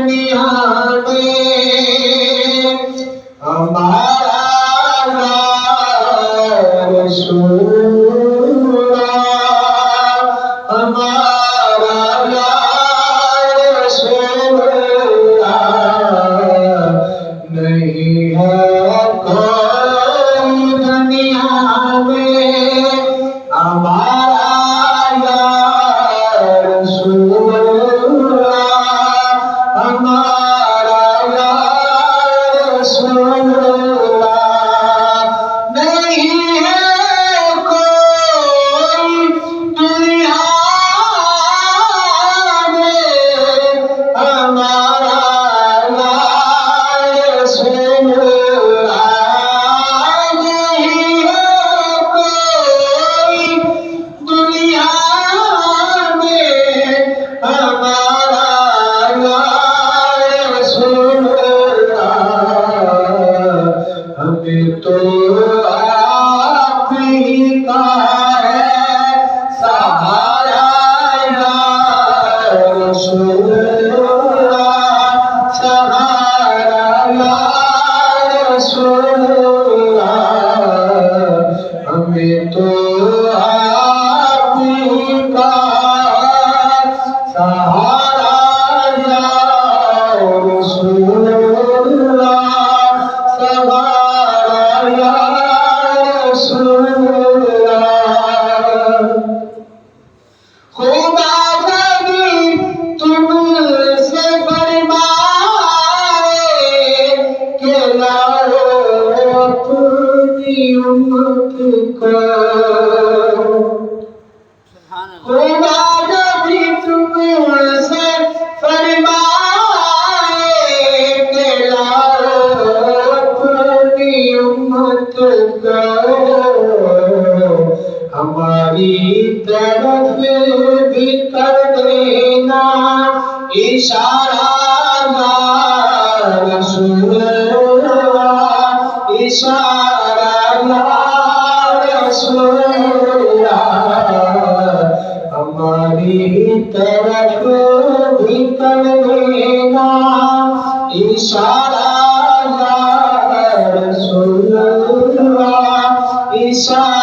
دنیا میں ہمارا یا رسول اللہ، ہمارا یا رسول اللہ، نہیں ہے کوئی دنیا میں ہمارا یا رسول اللہ، ہمارا یا رسول اللہ، نہیں ہے کوئی دنیا میں ہمارا یا رسول اللہ، نہیں ہے کوئی دنیا میں ہمارا یا رسول اللہ، ہمیں تو آپ ہی کا ہے سہارا یا رسول اللہ، سہارا یا رسول اللہ، ہمیں تو آپ ہی کا سہارا یا رسول اللہ، سہارا یا رسول اللہ۔ خدا کبھی تم سے فرمائے کہ لاؤ اپنی امت کو، خدا کبھی تم سے فرمائے کہ لاؤ اپنی امت کو، ہماری طرف بھی کر دینا اشارہ یا رسول اللہ، اشارہ یا رسول اللہ، ہماری طرف بھی کر دینا اشارہ یا رسول اللہ، اشارہ